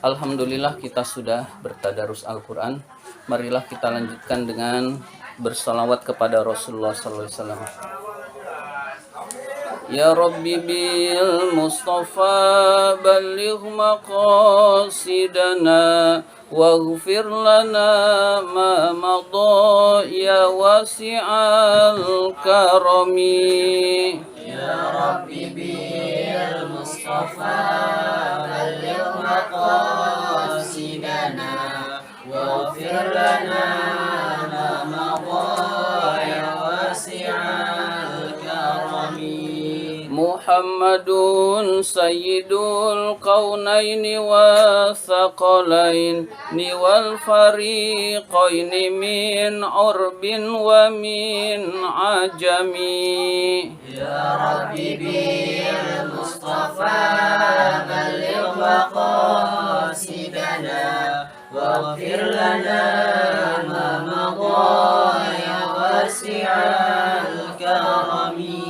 Alhamdulillah kita sudah bertadarus Al-Quran. Marilah kita lanjutkan dengan bersalawat kepada Rasulullah SAW. Ya Rabbi bil Mustafa balligh maqasidana waghfir lana ma madha ya wasi'al karami. Ya Rabbi bil Mustafa balligh maqasidana waghfir lana ma madha ya wasi'al karami. Muhammadun sayyidul qawnaini wa thaqalaini wal fariqaini min urbin wa min ajami. Ya Rabbi bil Mustafa balligh maqasidana waghfir lana ma madha ya wasi'al karami.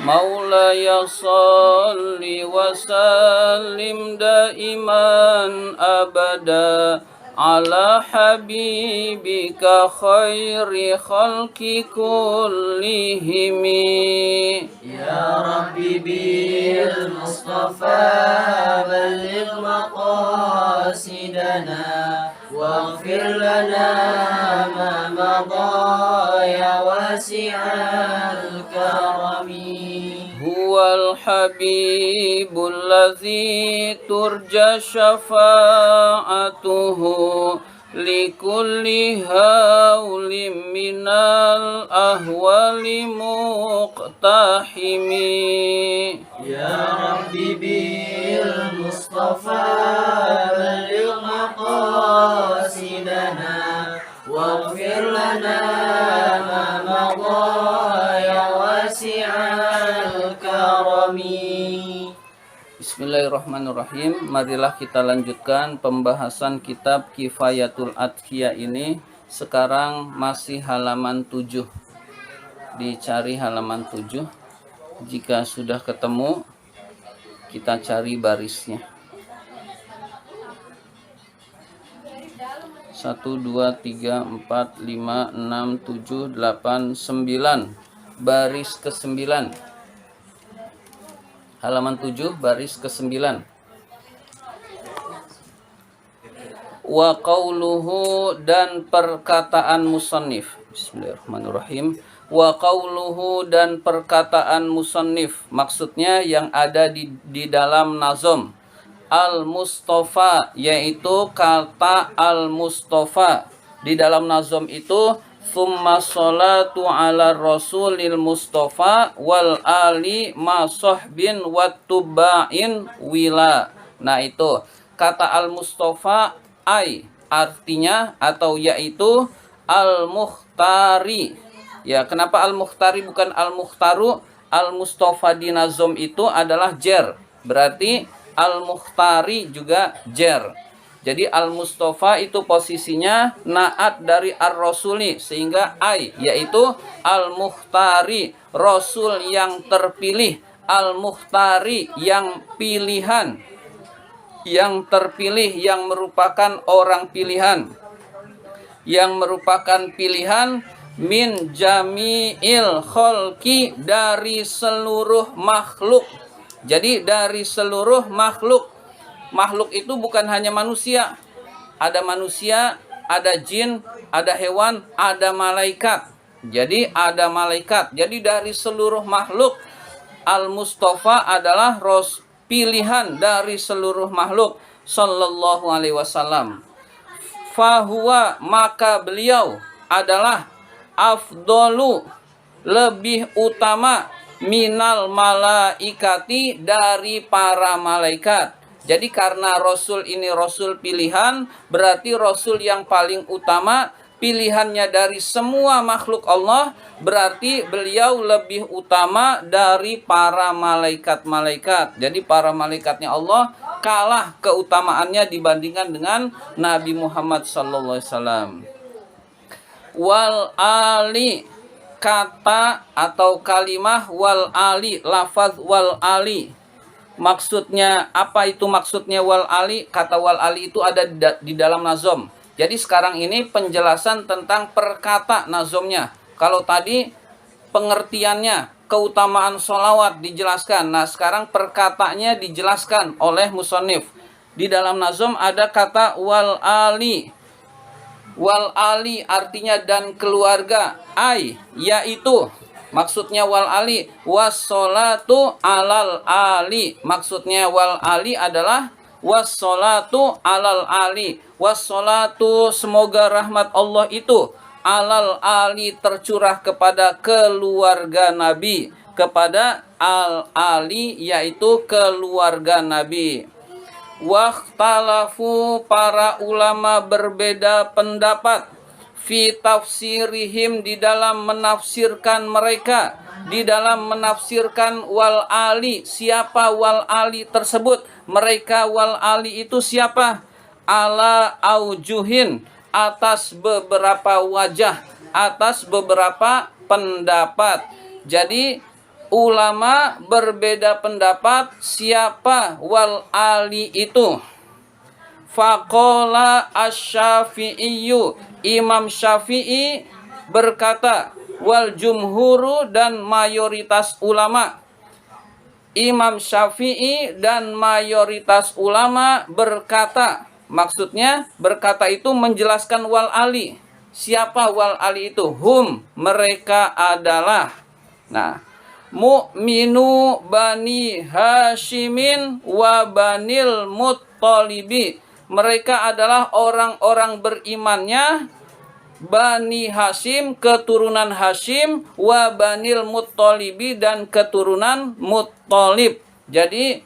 Maulaya salli wa sallim daiman abada ala habibika khairi khalqi kullihimi. Ya Rabbi bil Mustafa balligh maqasidana waghfir lana ma madha ya wasi'al karami. Huwal habibul ladzi turja syafa'atuhu likulli haulim minal ahwali muqtahimi. Ya Rabbi bil Mustafa balligh maqasidana waghfir lana ma madha ya wasi'al karami. Bismillahirrahmanirrahim. Marilah kita lanjutkan pembahasan kitab Kifayatul Adhiyah ini. Sekarang masih halaman 7. Dicari halaman 7. Jika sudah ketemu, kita cari barisnya. 1, 2, 3, 4, 5, 6, 7, 8, 9. Baris ke-9. Halaman 7 baris ke-9. Wa qauluhu dan perkataan musannif. Bismillahirrahmanirrahim. Wa qauluhu dan perkataan musannif. Maksudnya yang ada di dalam nazom. Al-Mustafa, yaitu kata Al-Mustafa. Di dalam nazom itu thumma sholatu ala rasulil Mustafa wal ali ma sahbin wattuba'in wila. Nah itu kata Al-Mustafa ai artinya atau yaitu Al-Mukhtari. Ya, kenapa Al-Mukhtari bukan Al-Mukhtaru? Al-Mustafa di nazom itu adalah jer. Berarti Al-Mukhtari juga jer. Jadi Al-Mustafa itu posisinya naat dari Ar-Rasuli, sehingga ai yaitu Al-Mukhtari, Rasul yang terpilih, Al-Mukhtari yang pilihan, yang terpilih, yang merupakan orang pilihan, yang merupakan pilihan min jami'il kholqi, dari seluruh makhluk. Jadi dari seluruh makhluk. Makhluk itu bukan hanya manusia. Ada manusia, ada jin, ada hewan, ada malaikat. Jadi ada malaikat. Jadi dari seluruh makhluk, Al-Mustafa adalah pilihan dari seluruh makhluk sallallahu alaihi wasallam. Fahuwa, maka beliau adalah afdolu, lebih utama, minal malaikati, dari para malaikat. Jadi karena Rasul ini Rasul pilihan, berarti Rasul yang paling utama, pilihannya dari semua makhluk Allah, berarti beliau lebih utama dari para malaikat-malaikat. Jadi para malaikatnya Allah kalah keutamaannya dibandingkan dengan Nabi Muhammad SAW. Wal ali, kata atau kalimah wal ali, lafaz wal ali. maksudnya apa itu maksudnya wal ali? Kata wal ali itu ada di dalam nazom. Jadi sekarang ini penjelasan tentang perkata nazomnya. Kalau tadi pengertiannya, keutamaan sholawat dijelaskan. Nah sekarang perkataannya dijelaskan oleh musonif. Di dalam nazom ada kata wal ali. Wal ali artinya dan keluarga. Yaitu maksudnya wal ali wassolatu alal ali. Maksudnya wal ali adalah wassolatu alal ali. Wassolatu semoga rahmat Allah itu alal ali tercurah kepada keluarga Nabi. Kepada al ali yaitu keluarga Nabi. Wakhtalafu para ulama berbeda pendapat fi tafsirihim di dalam menafsirkan mereka, di dalam menafsirkan wal ali. Siapa wal ali tersebut? Mereka wal ali itu siapa? Ala aujuhin, atas beberapa wajah, atas beberapa pendapat. Jadi ulama berbeda pendapat siapa wal ali itu. Faqala asy-Syafi'iyyu, Imam Syafi'i berkata, wal jumhuru dan mayoritas ulama. Imam Syafi'i dan mayoritas ulama berkata, maksudnya berkata itu menjelaskan wal ali. Siapa wal ali itu? Hum, mereka adalah. Nah, mu'minu bani Hashimin wa banil Muttalibi. Mereka adalah orang-orang berimannya Bani Hashim, keturunan Hashim, wa banil Muttalibi dan keturunan Muttalib. Jadi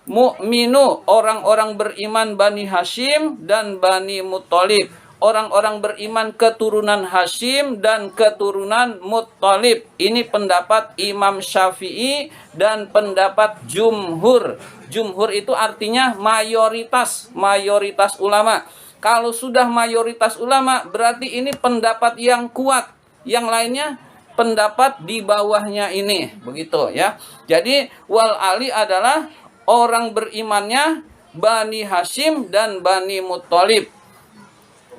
mu'minu orang-orang beriman Bani Hashim dan Bani Muttalib. Orang-orang beriman keturunan Hashim dan keturunan Muttalib. Ini pendapat Imam Syafi'i dan pendapat jumhur. Jumhur itu artinya mayoritas, mayoritas ulama. Kalau sudah mayoritas ulama berarti ini pendapat yang kuat. Yang lainnya pendapat di bawahnya ini. Begitu ya. Jadi wal ali adalah orang berimannya Bani Hashim dan Bani Muttalib.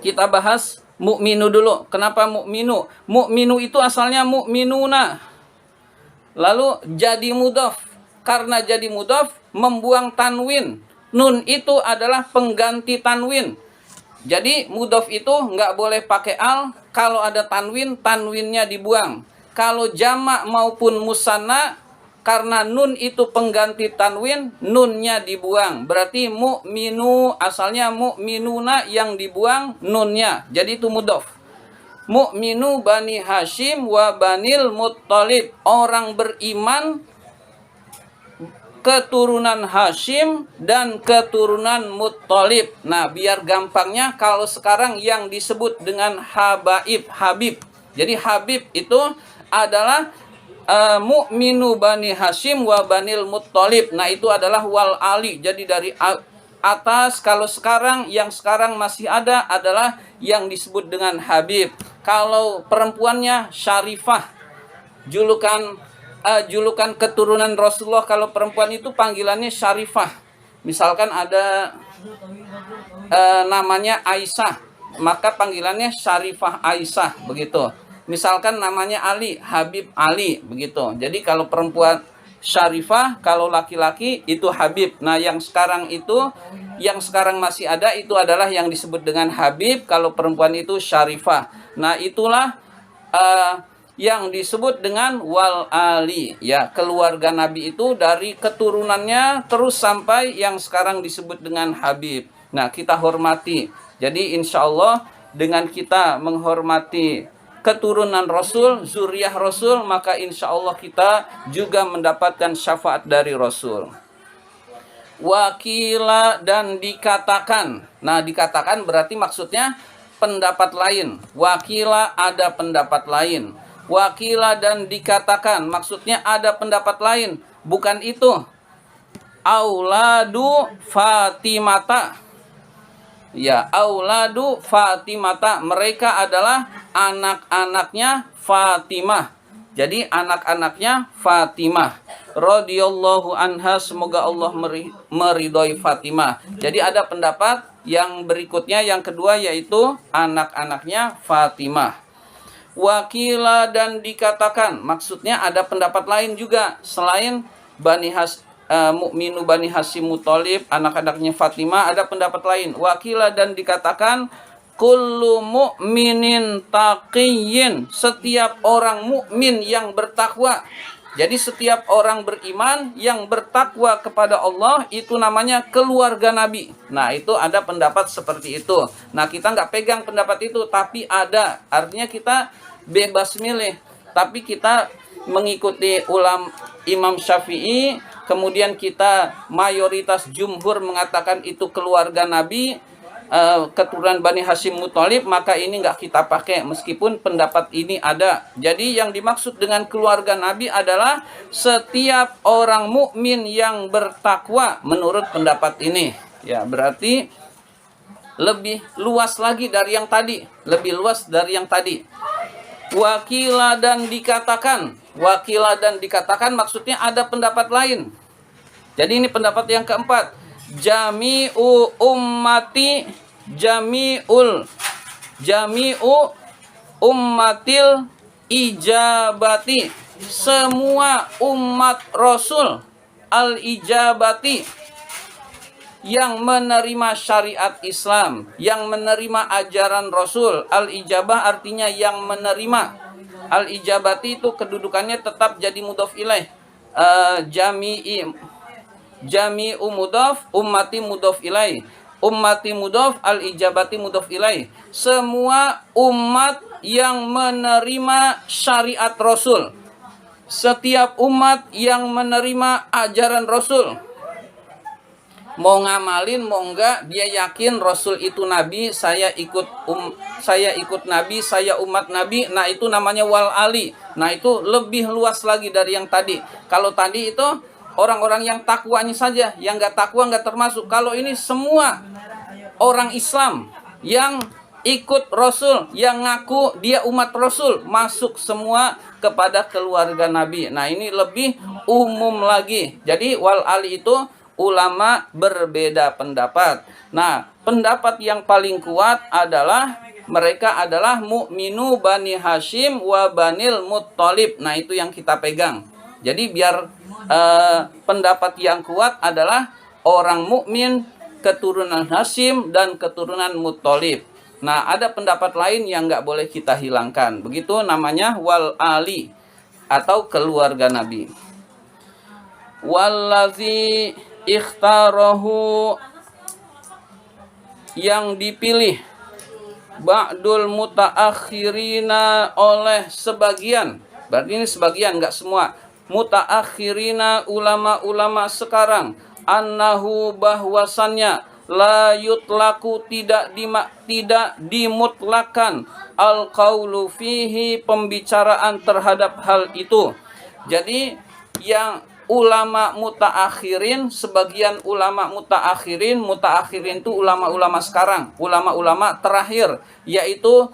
Kita bahas mukminu dulu. Kenapa mukminu? Mukminu itu asalnya mukminuna. Lalu jadi mudhaf. Karena jadi mudhaf membuang tanwin. Nun itu adalah pengganti tanwin. Jadi mudhaf itu nggak boleh pakai al. Kalau ada tanwin, tanwinnya dibuang. Kalau jamak maupun musanna, karena nun itu pengganti tanwin, nunnya dibuang. Berarti mu'minu asalnya mu'minuna yang dibuang nunnya. Jadi itu mudhaf. Mu'minu Bani Hashim wa banil Muttalib. Orang beriman keturunan Hashim dan keturunan Muttalib. Nah, biar gampangnya kalau sekarang yang disebut dengan habaib, habib. Jadi habib itu adalah mu'minu Bani Hashim wa banil Muttalib. Nah itu adalah wal ali. Jadi dari atas. Kalau sekarang yang sekarang masih ada adalah yang disebut dengan habib. Kalau perempuannya syarifah. Julukan keturunan Rasulullah kalau perempuan itu panggilannya syarifah. Misalkan ada namanya Aisyah, maka panggilannya syarifah Aisyah, begitu. Misalkan namanya Ali, Habib Ali, begitu. Jadi kalau perempuan syarifah, kalau laki-laki itu Habib. Nah, yang sekarang masih ada itu adalah yang disebut dengan Habib, kalau perempuan itu syarifah. Nah, itulah yang disebut dengan wal ali. Ya, keluarga Nabi itu dari keturunannya terus sampai yang sekarang disebut dengan Habib. Nah, kita hormati. Jadi insya Allah dengan kita menghormati keturunan Rasul, zuriyah Rasul, maka insya Allah kita juga mendapatkan syafaat dari Rasul. Wakila dan dikatakan. Nah, dikatakan berarti maksudnya pendapat lain. Wakila ada pendapat lain. Wakila dan dikatakan maksudnya ada pendapat lain. Bukan itu. Auladu Fatimata. Ya, auladu Fatimata, mereka adalah anak-anaknya Fatimah. Jadi anak-anaknya Fatimah. radhiyallahu anha, semoga Allah meridhoi Fatimah. Jadi ada pendapat yang berikutnya, yang kedua, yaitu anak-anaknya Fatimah. Wakila, dan dikatakan, maksudnya ada pendapat lain juga selain Mukminu Bani Hashim Muthalib, anak-anaknya Fatimah, ada pendapat lain. Wakila, dan dikatakan, kullu mu'minin taqiyyin, setiap orang mukmin yang bertakwa. Jadi setiap orang beriman yang bertakwa kepada Allah itu namanya keluarga Nabi. Nah, itu ada pendapat seperti itu. Nah, kita nggak pegang pendapat itu, tapi ada. Artinya kita bebas milih. Tapi kita mengikuti Imam Syafi'i, kemudian kita mayoritas jumhur mengatakan itu keluarga Nabi, keturunan Bani Hashim Muthalib, maka ini nggak kita pakai meskipun pendapat ini ada. Jadi yang dimaksud dengan keluarga Nabi adalah setiap orang mukmin yang bertakwa menurut pendapat ini. Ya, berarti lebih luas lagi dari yang tadi, lebih luas dari yang tadi. Wakila, dan dikatakan, wakila dan dikatakan maksudnya ada pendapat lain. Jadi ini pendapat yang keempat. Jami'u ummati, jami'u ummatil ijabati, semua umat Rasul al ijabati, yang menerima syariat Islam, yang menerima ajaran Rasul. Al ijabah artinya yang menerima. Al ijabati itu kedudukannya tetap jadi mudhof ilaih. Jami'u mudhaf, ummati mudhaf ilaih. Ummati mudhaf, al-ijabati mudhaf ilaih. Semua umat yang menerima syariat Rasul. Setiap umat yang menerima ajaran Rasul. Mau ngamalin, mau enggak, dia yakin Rasul itu Nabi, saya ikut Nabi, saya umat Nabi. Nah, itu namanya wal ali. Nah, itu lebih luas lagi dari yang tadi. Kalau tadi itu orang-orang yang takwanya saja, yang nggak takwa nggak termasuk. Kalau ini semua orang Islam yang ikut Rasul, yang ngaku dia umat Rasul, masuk semua kepada keluarga Nabi. Nah, ini lebih umum lagi. Jadi wal ali itu ulama berbeda pendapat. Nah, pendapat yang paling kuat adalah mereka adalah mukminu Bani Hashim wa Banil Muthalib. Nah, itu yang kita pegang. Jadi biar pendapat yang kuat adalah orang mukmin keturunan Hashim dan keturunan Muthalib. Nah, ada pendapat lain yang nggak boleh kita hilangkan. Begitu namanya wal ali atau keluarga Nabi. Wallazi ikhtarahu, yang dipilih ba'dul mutaakhirina, oleh sebagian. Berarti ini sebagian, nggak semua. Mutaakhirina, ulama-ulama sekarang, annahu, bahwasannya, la yutlaku, tidak dimutlakan, al qaulu fihi, pembicaraan terhadap hal itu. Jadi yang ulama mutaakhirin, sebagian ulama mutaakhirin itu ulama-ulama sekarang, ulama-ulama terakhir, yaitu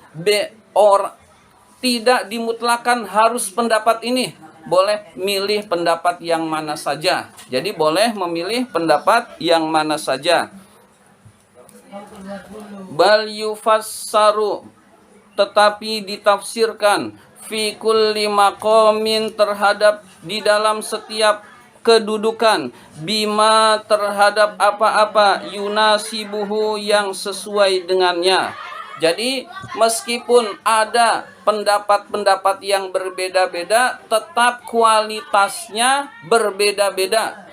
tidak dimutlakan harus pendapat ini, boleh milih pendapat yang mana saja. Jadi boleh memilih pendapat yang mana saja. Bal yufassaru, tetapi ditafsirkan, fi kulli maqamin, terhadap di dalam setiap kedudukan, bima, terhadap apa-apa, yunasibuhu, yang sesuai dengannya. Jadi meskipun ada pendapat-pendapat yang berbeda-beda, tetap kualitasnya berbeda-beda.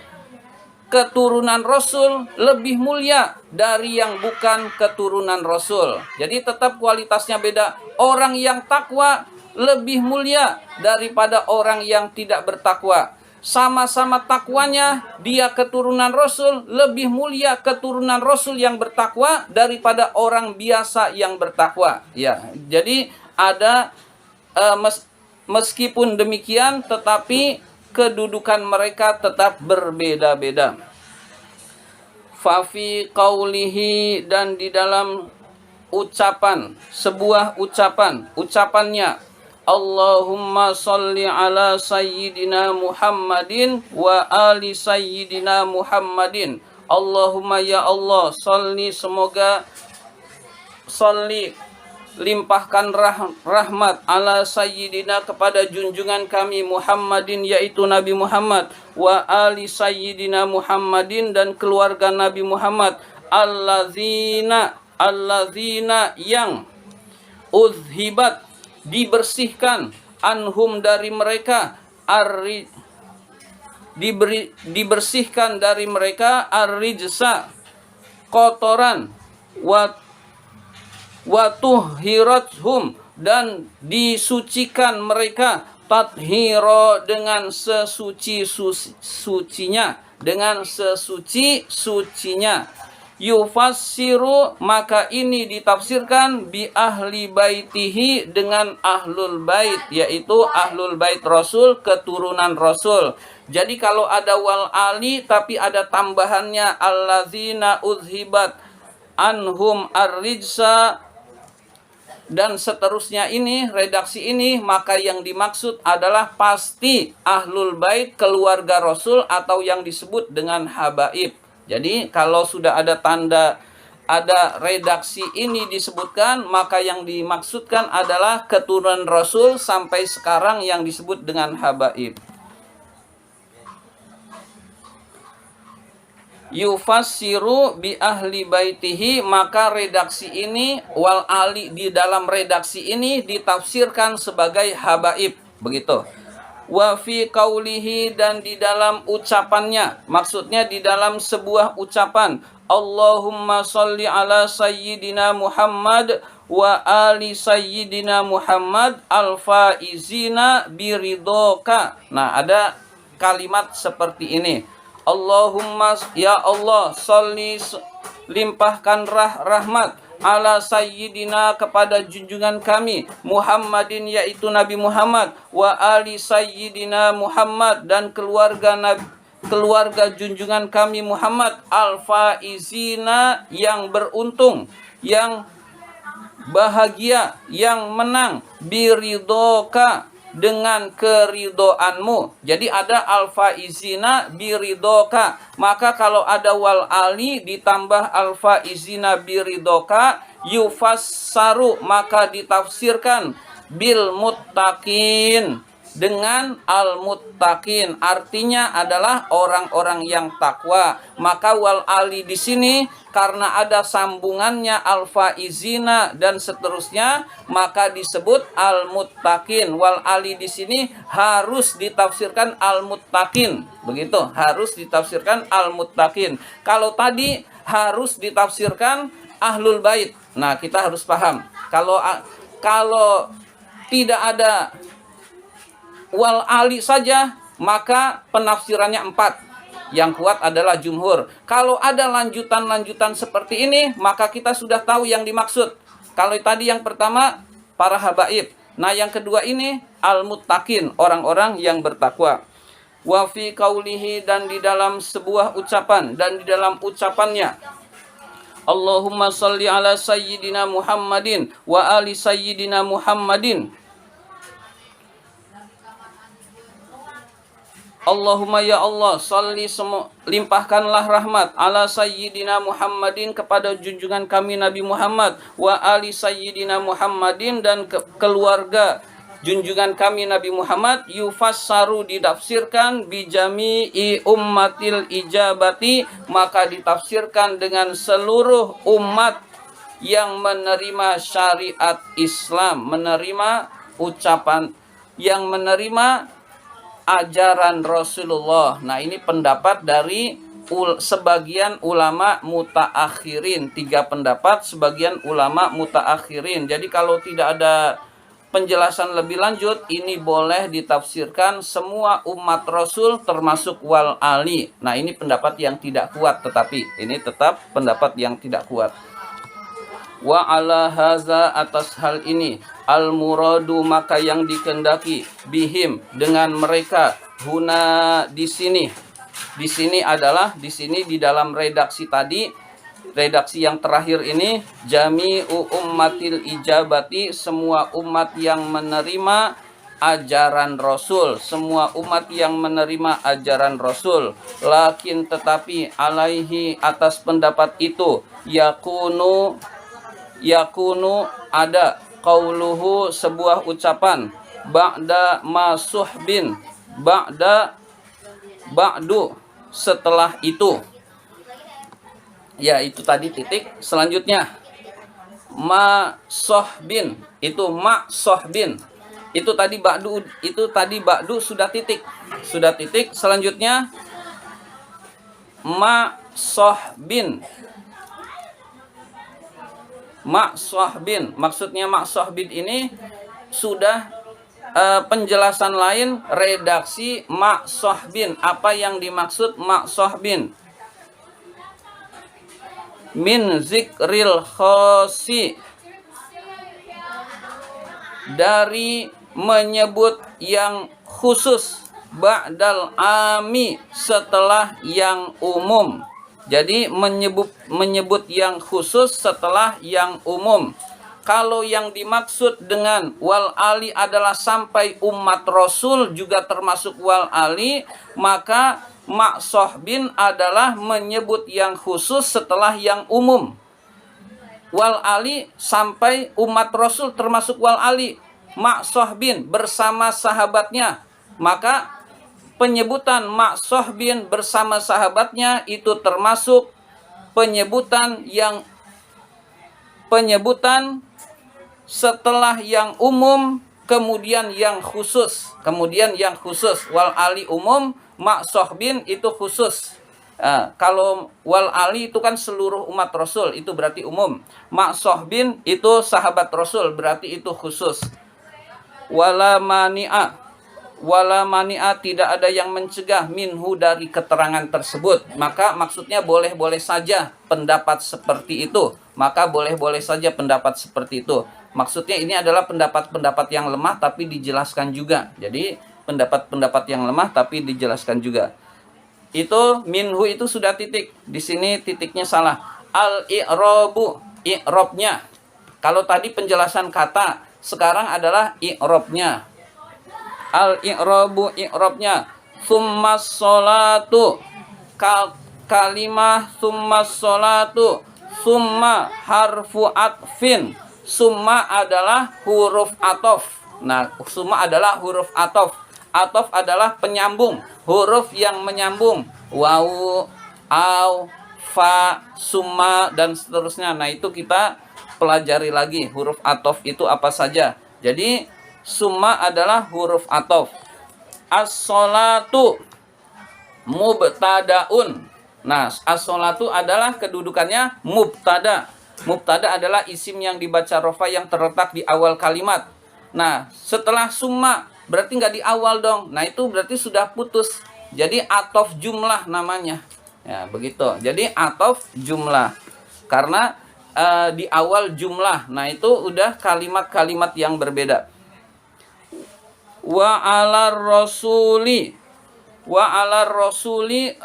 Keturunan Rasul lebih mulia dari yang bukan keturunan Rasul. Jadi tetap kualitasnya beda. Orang yang takwa lebih mulia daripada orang yang tidak bertakwa. Sama-sama takwanya, dia keturunan Rasul, lebih mulia keturunan Rasul yang bertakwa daripada orang biasa yang bertakwa. Ya, jadi ada meskipun demikian, tetapi kedudukan mereka tetap berbeda-beda. Fafi qaulihi, dan di dalam ucapan, sebuah ucapannya, Allahumma salli ala sayyidina Muhammadin wa ali sayyidina Muhammadin. Allahumma ya Allah, salli, semoga salli, limpahkan rahmat ala sayyidina, kepada junjungan kami Muhammadin, yaitu Nabi Muhammad, wa ali sayyidina Muhammadin, dan keluarga Nabi Muhammad, allazina yang uzhibat, dibersihkan, anhum, dari mereka, dibersihkan dari mereka, ar-rijsa, kotoran, wa tuhhirathum, dan disucikan mereka, tathhiro, dengan sesuci-sucinya, dengan sesuci-sucinya. Yufassiru, maka ini ditafsirkan, bi ahli baitihi, dengan ahlul bait, yaitu ahlul bait Rasul, keturunan Rasul. Jadi kalau ada wal ali tapi ada tambahannya allazina uzhibat anhum ar-rijsa dan seterusnya, ini redaksi ini, maka yang dimaksud adalah pasti ahlul bait, keluarga Rasul, atau yang disebut dengan habaib. Jadi kalau sudah ada tanda, ada redaksi ini disebutkan, maka yang dimaksudkan adalah keturunan Rasul sampai sekarang yang disebut dengan habaib. Yufassiru bi ahli baitihi, maka redaksi ini, wal ali, di dalam redaksi ini ditafsirkan sebagai habaib, begitu. Wa fi qaulihi, dan di dalam ucapannya, maksudnya di dalam sebuah ucapan, Allahumma sholli ala sayyidina Muhammad wa ali sayyidina Muhammad al-faizina biridhoka. Nah, ada kalimat seperti ini. Allahumma, ya Allah, sholli, limpahkan rahmat, ala sayyidina, kepada junjungan kami Muhammadin, yaitu Nabi Muhammad, wa ali sayyidina Muhammad, dan keluarga junjungan kami Muhammad, al-faizina, yang beruntung, yang bahagia, yang menang, biridhoka, dengan keridoanmu. Jadi ada al-faizina biridhoka. Maka kalau ada wal ali ditambah al-faizina biridhoka, yufassaru, maka ditafsirkan bil muttaqin, dengan al-muttaqin, artinya adalah orang-orang yang takwa. Maka wal ali di sini karena ada sambungannya al-faizina dan seterusnya, maka disebut al-muttaqin. Wal ali di sini harus ditafsirkan al-muttaqin. Begitu, harus ditafsirkan al-muttaqin. Kalau tadi harus ditafsirkan ahlul bait. Nah, kita harus paham. Kalau tidak ada wal ali saja, maka penafsirannya 4. Yang kuat adalah jumhur. Kalau ada lanjutan-lanjutan seperti ini, maka kita sudah tahu yang dimaksud. Kalau tadi yang pertama para habaib, nah yang kedua ini al-muttaqin, orang-orang yang bertakwa. Wa fi qaulihi, dan di dalam sebuah ucapan, dan di dalam ucapannya, Allahumma sholli ala sayyidina Muhammadin wa ali sayyidina Muhammadin. Allahumma ya Allah, salli, limpahkanlah rahmat, ala sayyidina Muhammadin, kepada junjungan kami Nabi Muhammad, wa ali sayyidina Muhammadin, dan keluarga junjungan kami Nabi Muhammad, yufassaru, ditafsirkan, bijami'i ummatil ijabati, maka ditafsirkan dengan seluruh umat yang menerima syariat Islam, menerima ucapan, yang menerima ajaran Rasulullah. Nah, ini pendapat dari sebagian ulama mutaakhirin. 3 pendapat sebagian ulama mutaakhirin. Jadi kalau tidak ada penjelasan lebih lanjut, ini boleh ditafsirkan semua umat Rasul termasuk wal ali. Nah, ini pendapat yang tidak kuat, tetapi ini tetap pendapat yang tidak kuat. Wa ala haza, atas hal ini, al muradu, maka yang dikehendaki, bihim, dengan mereka, huna, di sini adalah, di sini di dalam redaksi tadi redaksi yang terakhir ini jami'u ummatil ijabati, semua umat yang menerima ajaran Rasul, semua umat yang menerima ajaran Rasul. Lakin tetapi alaihi, atas pendapat itu, yakunu ada qauluhu, sebuah ucapan, ba'du, setelah itu. Ya, itu tadi titik. Selanjutnya ma sohbin, itu ma sohbin. Itu tadi ba'du sudah titik. Selanjutnya ma sohbin. Maksudnya ma sohbin ini sudah penjelasan lain, redaksi ma sohbin. Apa yang dimaksud ma sohbin? Min zikril khosi, dari menyebut yang khusus, ba'dal ami, setelah yang umum. Jadi menyebut yang khusus setelah yang umum. Kalau yang dimaksud dengan wal ali adalah sampai umat Rasul juga termasuk wal ali, maka mak sohbin adalah menyebut yang khusus setelah yang umum. Wal ali sampai umat Rasul termasuk wal ali. Mak sohbin bersama sahabatnya, maka penyebutan mak sohbin bersama sahabatnya itu termasuk penyebutan setelah yang umum, kemudian yang khusus. Wal ali umum, mak sohbin itu khusus. Kalau wal ali itu kan seluruh umat Rasul, itu berarti umum. Mak sohbin itu sahabat Rasul, berarti itu khusus. Wala mani'a, tidak ada yang mencegah minhu, dari keterangan tersebut. Maka maksudnya boleh-boleh saja pendapat seperti itu. Maksudnya ini adalah pendapat-pendapat yang lemah tapi dijelaskan juga. Jadi pendapat-pendapat yang lemah tapi dijelaskan juga. Itu minhu itu sudah titik. Di sini titiknya salah. Al-i'rabu, i'rabnya. Kalau tadi penjelasan kata, sekarang adalah i'rabnya. Al-i'rabu, i'rabnya. Tsummas sholatu, kalimah tsummas sholatu. Tsumma harfu atfin. Summa adalah huruf atof. Nah, summa adalah huruf atof. Atof adalah penyambung, huruf yang menyambung. Wawu, au, fa, summa, dan seterusnya. Nah, itu kita pelajari lagi huruf atof itu apa saja. Jadi summa adalah huruf atof. As-sholatu mubtadaun. Nah, as-sholatu adalah kedudukannya mubtada. Mubtada adalah isim yang dibaca rofa yang terletak di awal kalimat. Nah, setelah summa berarti nggak di awal dong. Nah, itu berarti sudah putus. Jadi atof jumlah namanya. Ya, begitu. Jadi atof jumlah. Karena di awal jumlah. Nah, itu udah kalimat-kalimat yang berbeda. Wa alar rasuli,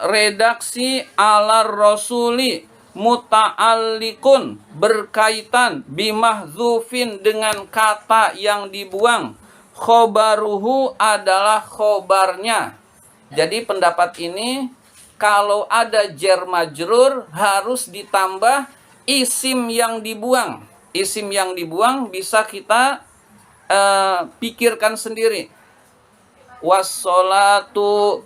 redaksi alar rasuli, muta'alliqun, berkaitan, bimahdzufin, dengan kata yang dibuang. Khobaruhu adalah khobarnya. Jadi pendapat ini kalau ada jar majrur harus ditambah isim yang dibuang. Isim yang dibuang bisa kita pikirkan sendiri. Wassolatu,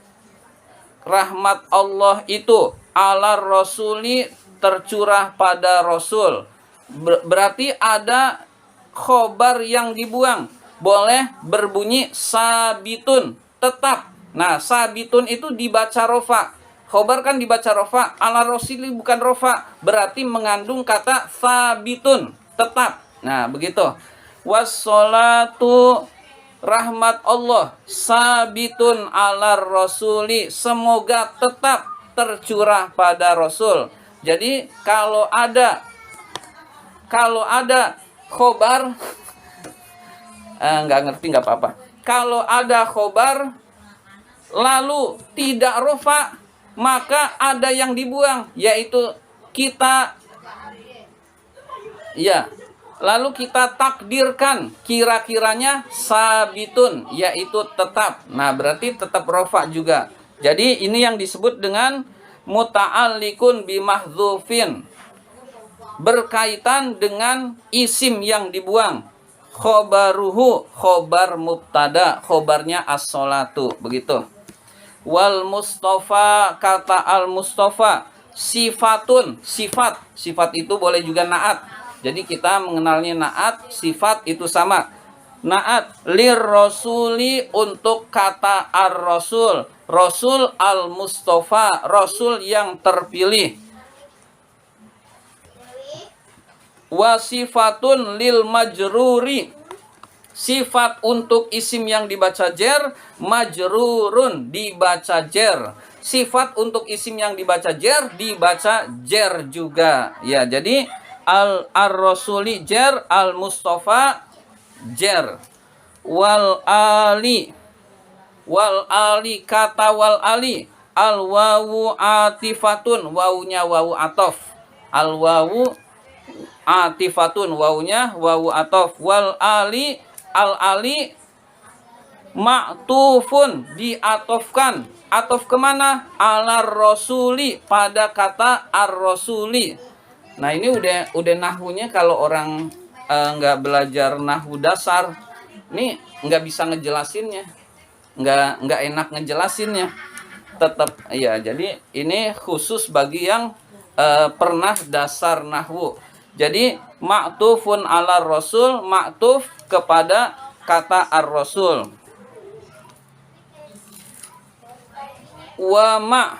rahmat Allah itu, ala rasuli, tercurah pada Rasul. Berarti ada khobar yang dibuang. Boleh berbunyi sabitun, tetap. Nah, sabitun itu dibaca rofa. Khobar kan dibaca rofa. Ala rasuli bukan rofa. Berarti mengandung kata sabitun, tetap. Nah, begitu. Wassolatu, rahmat Allah, sabitun ala rasuli, semoga tetap tercurah pada Rasul. Jadi kalau ada khobar, nggak ngerti nggak apa-apa. Kalau ada khobar lalu tidak rofa, maka ada yang dibuang, yaitu kita Ya. Lalu kita takdirkan kira-kiranya sabitun, yaitu tetap. Nah, berarti tetap rofa juga. Jadi ini yang disebut dengan muta'alliqun bimahdzufin, berkaitan dengan isim yang dibuang. Khobaruhu, khobar mubtada, khobarnya as-sholatu, begitu. Wal mustafa, kata al mustafa, sifatun, sifat itu boleh juga naat. Jadi kita mengenalnya naat, sifat itu sama. Naat lir rasuli, untuk kata ar-rasul, rasul al mustafa, rasul yang terpilih. Wasifatun lil majruri, sifat untuk isim yang dibaca jer, majrurun, dibaca jer. Sifat untuk isim yang dibaca jer, dibaca jer juga. Ya, jadi ar-rasuli jer, al-mustafa jer. Wal ali, kata wal ali, al wawu atifatun, wawunya wawu atof. Al wawu atifatun, wawunya wawu atof. Wal ali, al ali ma'tufun, diatofkan. Atof kemana? Alar rasuli, pada kata ar-rasuli. Nah, ini udah nahwunya. Kalau orang nggak belajar nahwu dasar, ini nggak bisa ngejelasinnya, nggak enak ngejelasinnya. Tetap ya. Jadi ini khusus bagi yang pernah dasar nahwu. Jadi ma'tufun alar rasul, ma'tuf kepada kata ar-rasul. Wama,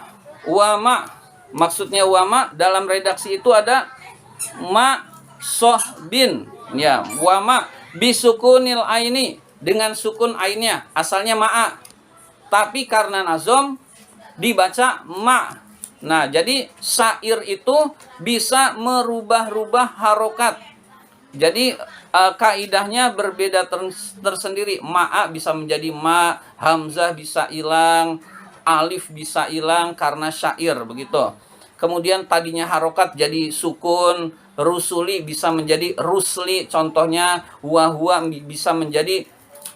maksudnya wama dalam redaksi itu ada ma sohbin, ya. Wama bisukunil aini, dengan sukun ainnya, asalnya ma'a, tapi karena nazom dibaca ma. Nah, jadi syair itu bisa merubah-rubah harokat. Jadi kaidahnya berbeda tersendiri. Ma'a bisa menjadi ma, hamzah bisa hilang, alif bisa hilang karena syair, begitu. Kemudian tadinya harokat jadi sukun, rusuli bisa menjadi rusli, contohnya wahwa bisa menjadi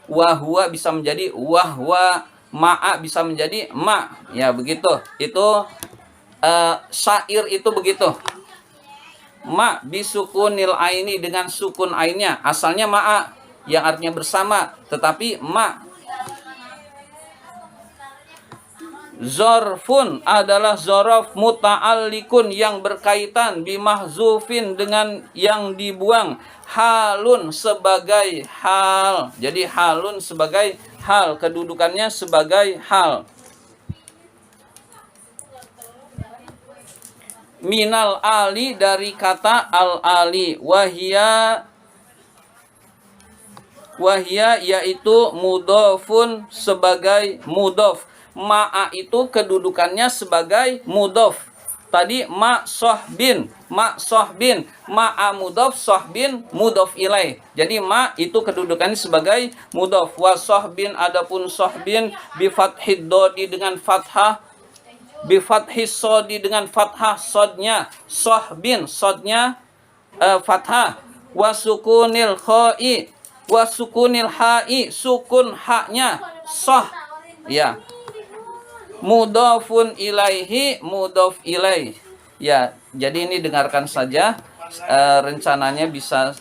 wahwa, bisa menjadi wahwa, ma'a bisa menjadi ma, ya begitu. Itu syair itu begitu. Ma bisukunil aini, dengan sukun ainnya, asalnya ma'a yang artinya bersama, tetapi ma. Zorfun adalah zorof muta'allikun, yang berkaitan bimahzufin, dengan yang dibuang. Halun sebagai hal. Jadi halun sebagai hal, kedudukannya sebagai hal. Minal ali, dari kata al ali. Wahia yaitu mudofun, sebagai mudof. Ma'a itu kedudukannya sebagai mudof. Tadi ma sohbin, ma'a mudof, sohbin mudof ilaih. Jadi ma itu kedudukannya sebagai mudof. Wa sohbin, adapun sohbin bifathid dodi, dengan fathah, bifathis sodi, dengan fathah sodnya. Sohbin, sodnya fathah. Wa sukunil khoi, wa sukunil ha'i, sukun haknya soh, ya. Mudofun ilaihi, mudof ilaih. Ya, jadi ini dengarkan saja, rencananya bisa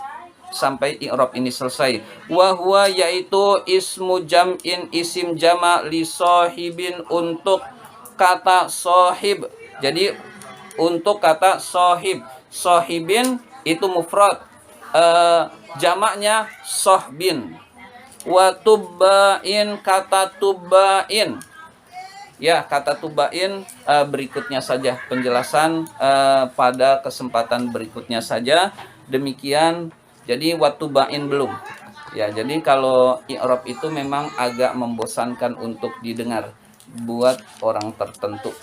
sampai i'rab ini selesai. Wa huwa, yaitu ismu jam'in, isim jama' li sohibin, untuk kata sohib. Jadi untuk kata sohib, sohibin itu mufrad, jamaknya sohbin. Wa tubbain, kata tubbain. Ya, kata tubain berikutnya saja, penjelasan pada kesempatan berikutnya saja. Demikian. Jadi watubain belum. Ya, jadi kalau i'rab itu memang agak membosankan untuk didengar buat orang tertentu.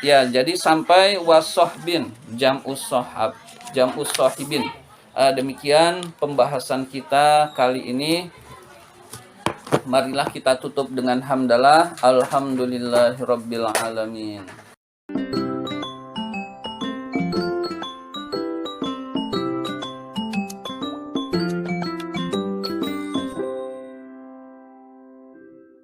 Ya, jadi sampai wasohbin, jam'us sohab, jam'us sohibin. Demikian pembahasan kita kali ini. Marilah kita tutup dengan hamdalah. Alhamdulillahirabbil alamin.